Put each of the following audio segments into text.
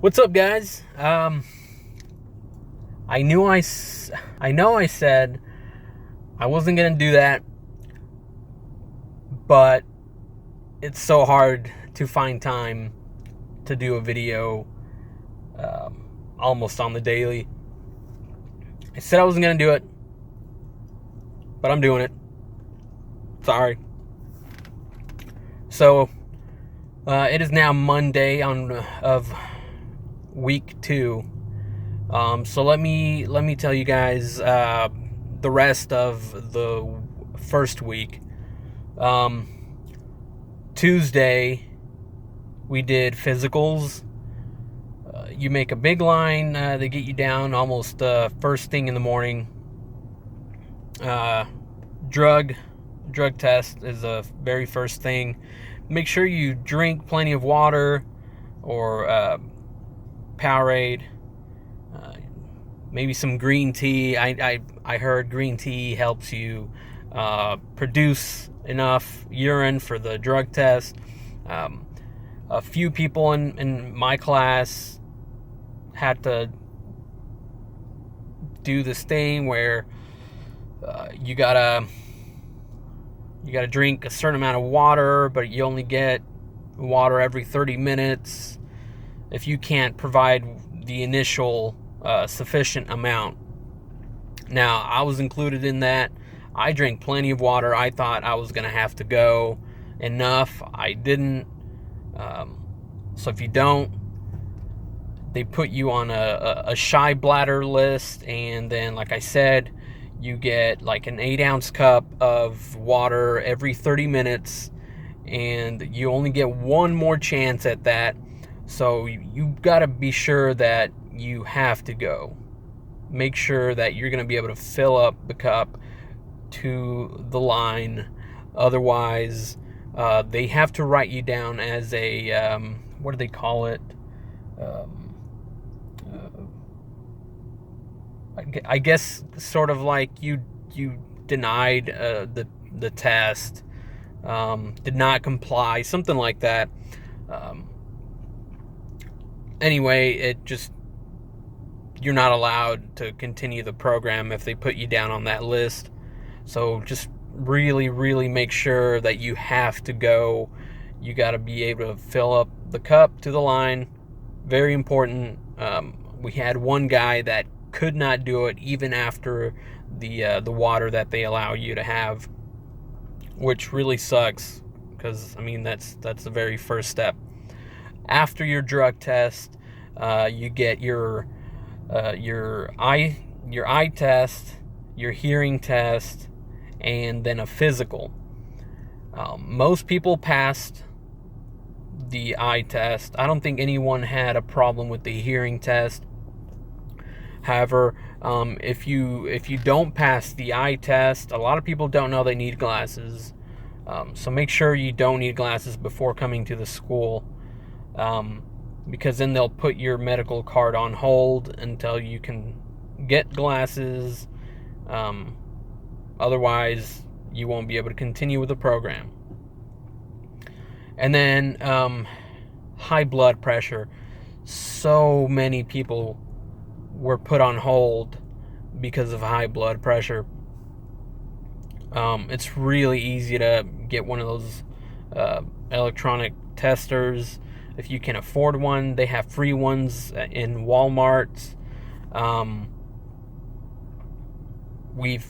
What's up, guys? I know I said I wasn't gonna do that, but it's so hard to find time to do a video almost on the daily. I said I wasn't gonna do it, but I'm doing it. Sorry. So it is now Monday of week 2. So let me tell you guys the rest of the first week. Tuesday we did physicals. You make a big line. They get you down almost first thing in the morning. Drug test is the very first thing. Make sure you drink plenty of water or Powerade. Maybe some green tea. I heard green tea helps you produce enough urine for the drug test. A few people in my class had to do this thing where you gotta drink a certain amount of water, but you only get water every 30 minutes if you can't provide the initial sufficient amount. Now, I was included in that. I drank plenty of water. I thought I was going to have to go enough. I didn't. So if you don't, they put you on a shy bladder list, and then, like I said, you get like an 8-ounce cup of water every 30 minutes, and you only get one more chance at that. So you got to be sure that you have to go. Make sure that you're going to be able to fill up the cup to the line. Otherwise, they have to write you down as a, what do they call it? I guess sort of like you denied the test, did not comply, something like that. Anyway, you're not allowed to continue the program if they put you down on that list. So just really make sure that you have to go. You got to be able to fill up the cup to the line. Very important. We had one guy that could not do it even after the water that they allow you to have, which really sucks, because I mean that's the very first step. After your drug test, you get your eye test, your hearing test, and then a physical. Most people passed the eye test. I don't think anyone had a problem with the hearing test. However, if you don't pass the eye test, a lot of people don't know they need glasses. So make sure you don't need glasses before coming to the school, because then they'll put your medical card on hold until you can get glasses. Otherwise, you won't be able to continue with the program. And then high blood pressure. So many people were put on hold because of high blood pressure. It's really easy to get one of those electronic testers. If you can afford one, they have free ones in Walmart. We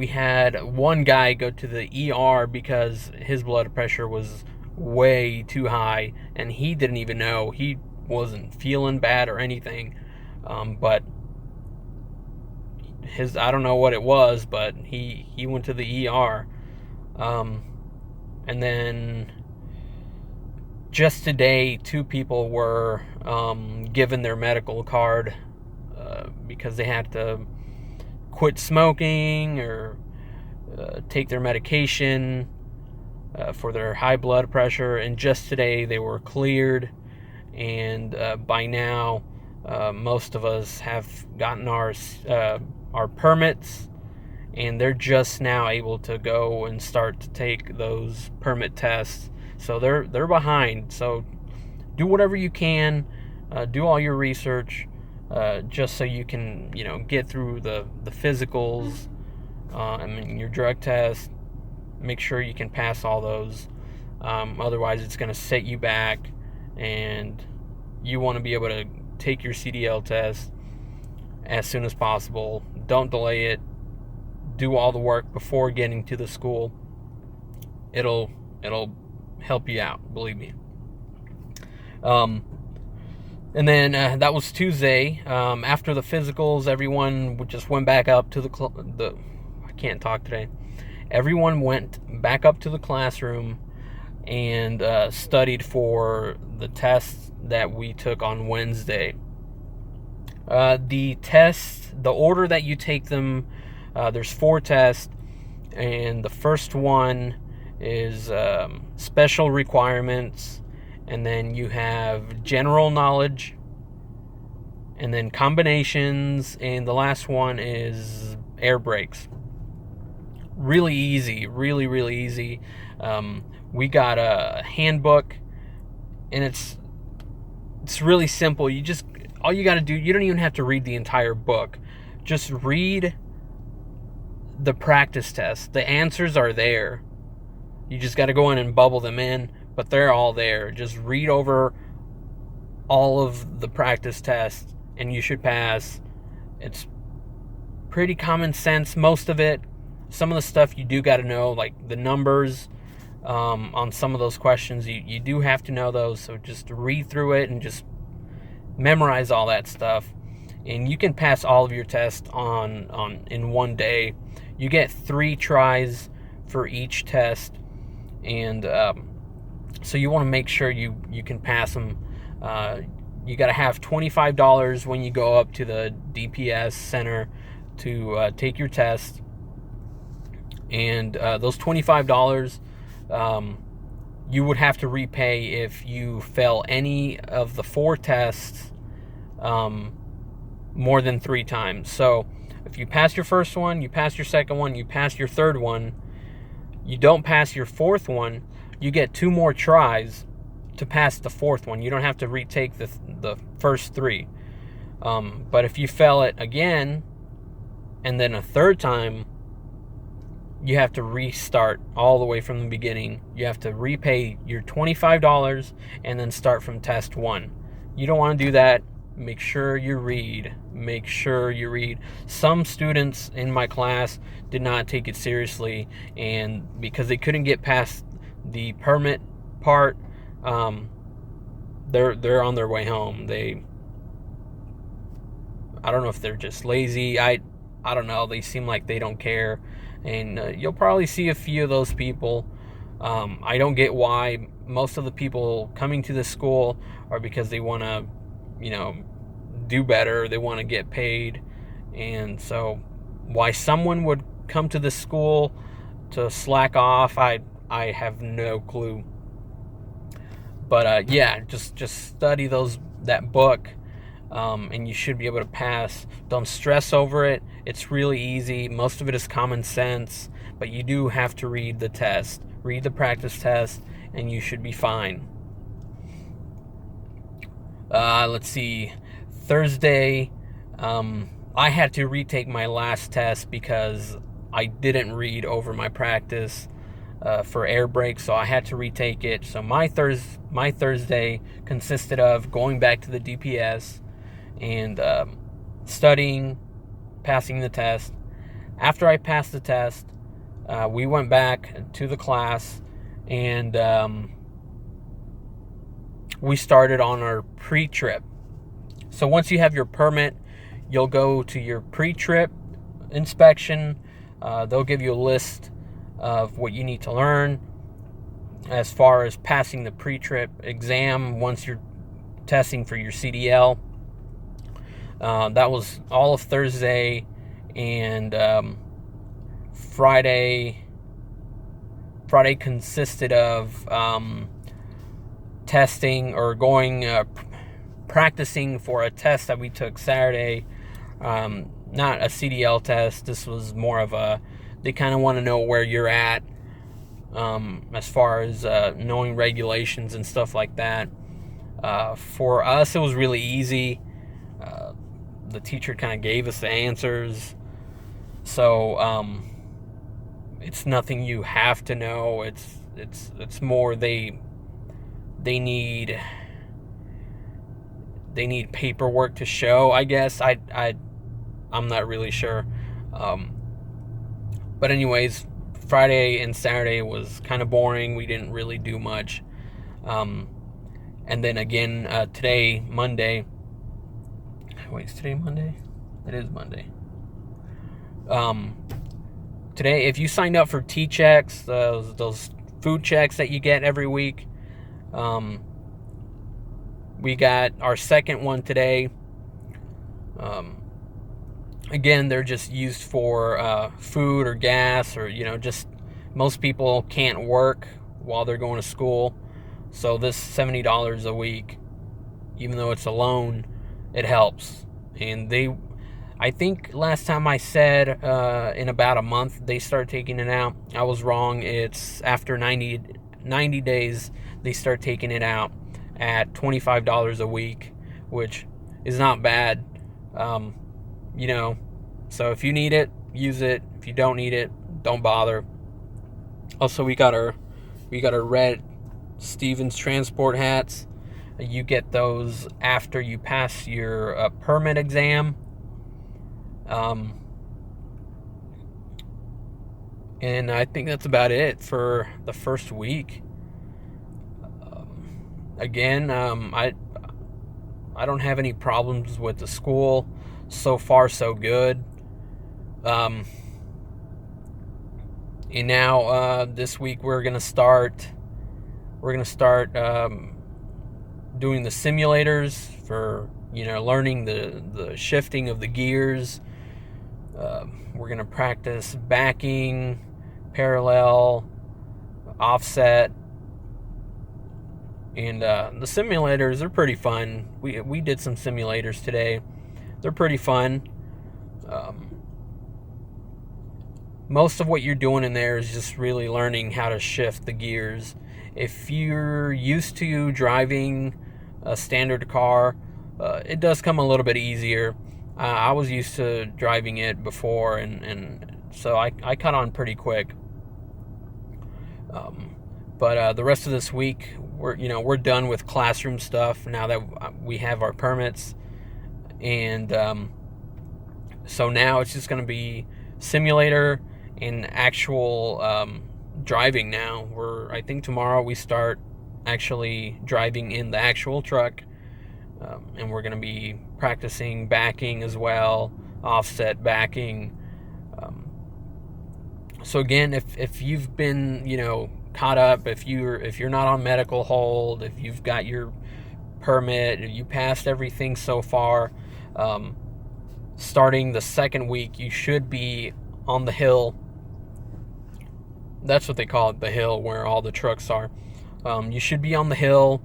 had one guy go to the ER because his blood pressure was way too high, and he didn't even know. He wasn't feeling bad or anything, but I don't know what it was, but he went to the ER. And then just today, 2 people were given their medical card because they had to quit smoking or take their medication for their high blood pressure. And just today they were cleared, and by now most of us have gotten our permits, and they're just now able to go and start to take those permit tests. So they're behind. So do whatever you can do all your research, just so you can, get through the physicals, your drug test. Make sure you can pass all those. Otherwise, it's going to set you back, and you want to be able to take your CDL test as soon as possible. Don't delay it. Do all the work before getting to the school. It'll help you out, believe me. And then that was Tuesday. After the physicals, everyone just went back up to the I can't talk today. Everyone went back up to the classroom and studied for the tests that we took on Wednesday. The tests, the order that you take them, there's 4 tests, and the first one is special requirements, and then you have general knowledge, and then combinations, and the last one is air brakes. Really easy, really easy. We got a handbook, and it's really simple. All you got to do, you don't even have to read the entire book. Just read the practice test. The answers are there. You just got to go in and bubble them in, but they're all there. Just read over all of the practice tests, and you should pass. It's pretty common sense, most of it. Some of the stuff you do got to know, like the numbers on some of those questions. You do have to know those, so just read through it and just memorize all that stuff, and you can pass all of your tests in one day. You get 3 tries for each test, and so you want to make sure you can pass them. You got to have $25 when you go up to the DPS center to take your test, and those $25 you would have to repay if you fail any of the 4 tests more than 3 times. So if you pass your first one, you pass your second one, you pass your third one, you don't pass your 4th one, you get 2 more tries to pass the 4th one. You don't have to retake the first 3. But if you fail it again, and then a 3rd time, you have to restart all the way from the beginning. You have to repay your $25 and then start from test 1. You don't want to do that. Make sure you read. Make sure you read. Some students in my class did not take it seriously, and because they couldn't get past the permit part, they're on their way home. I don't know if they're just lazy. I don't know. They seem like they don't care. And you'll probably see a few of those people. I don't get why. Most of the people coming to this school are because they want to, do better. They want to get paid. And so why someone would come to this school to slack off, I have no clue. But just study that book. And you should be able to pass. Don't stress over it. It's really easy. Most of it is common sense, but you do have to read the test. Read the practice test, and you should be fine. Let's see. Thursday, I had to retake my last test because I didn't read over my practice for air brakes, so I had to retake it. So my Thursday consisted of going back to the DPS and studying, passing the test. After I passed the test, we went back to the class, and we started on our pre-trip. So once you have your permit, you'll go to your pre-trip inspection. They'll give you a list of what you need to learn as far as passing the pre-trip exam once you're testing for your CDL. That was all of Thursday, and Friday consisted of testing or going practicing for a test that we took Saturday. Not a CDL test. This was more of they kind of want to know where you're at as far as knowing regulations and stuff like that. For us, it was really easy. The teacher kind of gave us the answers, so it's nothing you have to know. It's more they need paperwork to show, I guess. I'm not really sure. But anyways, Friday and Saturday was kind of boring. We didn't really do much. And then again, today, Monday. Wait, is today Monday? It is Monday. Today, if you signed up for T-checks, those food checks that you get every week, we got our second one today. Again, they're just used for food or gas, or just most people can't work while they're going to school. So this $70 a week, even though it's a loan, it helps. And I think last time I said in about a month they start taking it out. I was wrong. It's after 90 days they start taking it out at $25 a week, which is not bad. So if you need it, use it. If you don't need it, don't bother. Also, we got our red Stevens transport hats. You get those after you pass your permit exam. And I think that's about it for the first week. Again, I don't have any problems with the school. So far, so good. And now this week we're gonna start doing the simulators for learning the shifting of the gears. We're gonna practice backing, parallel, offset, and the simulators are pretty fun. We did some simulators today. They're pretty fun. Most of what you're doing in there is just really learning how to shift the gears. If you're used to driving a standard car, it does come a little bit easier. I was used to driving it before, and so I caught on pretty quick. But the rest of this week, we're done with classroom stuff now that we have our permits, and so now it's just going to be simulator and actual driving now. I think tomorrow we start actually driving in the actual truck, and we're going to be practicing backing as well, offset backing. So again, if you've been caught up, if you're not on medical hold, if you've got your permit, if you passed everything so far, starting the second week you should be on the hill. That's what they call it, the hill, where all the trucks are. You should be on the hill.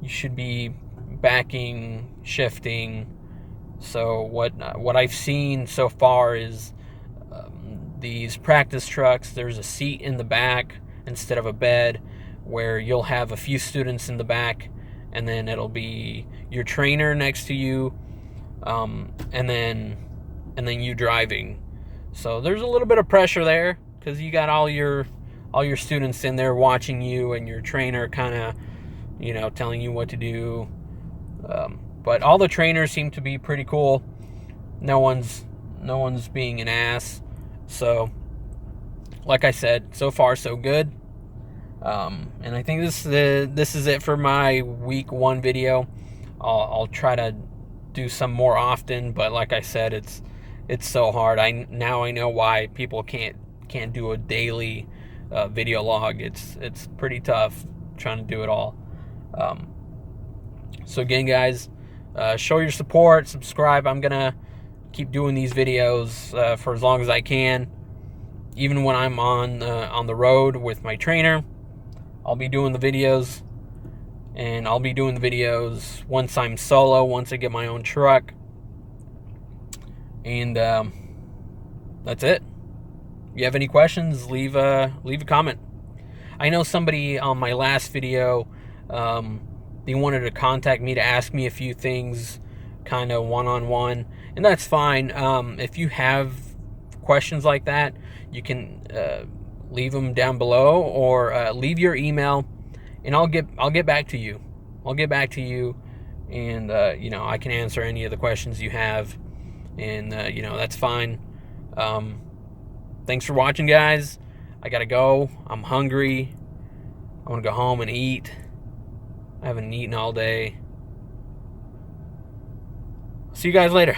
You should be backing, shifting. So what I've seen so far is these practice trucks, there's a seat in the back instead of a bed, where you'll have a few students in the back, and then it'll be your trainer next to you, and then you driving. So there's a little bit of pressure there, because you got all your students in there watching you, and your trainer kind of telling you what to do. But all the trainers seem to be pretty cool. No one's being an ass. So like I said, so far so good. And I think this is it for my week 1 video. I'll try to do some more often, but like I said, it's so hard. Now I know why people can't do a daily video log. It's pretty tough trying to do it all. So again, guys, show your support, subscribe. I'm gonna keep doing these videos for as long as I can. Even when I'm on the road with my trainer, I'll be doing the videos. And I'll be doing the videos once I'm solo, once I get my own truck. And that's it. If you have any questions, leave a comment. I know somebody on my last video they wanted to contact me to ask me a few things, kind of one-on-one, and that's fine. If you have questions like that, you can leave them down below, or leave your email, and I'll get back to you. I'll get back to you, and I can answer any of the questions you have, and that's fine. Thanks for watching, guys. I gotta go. I'm hungry. I want to go home and eat. I haven't eaten all day. See you guys later.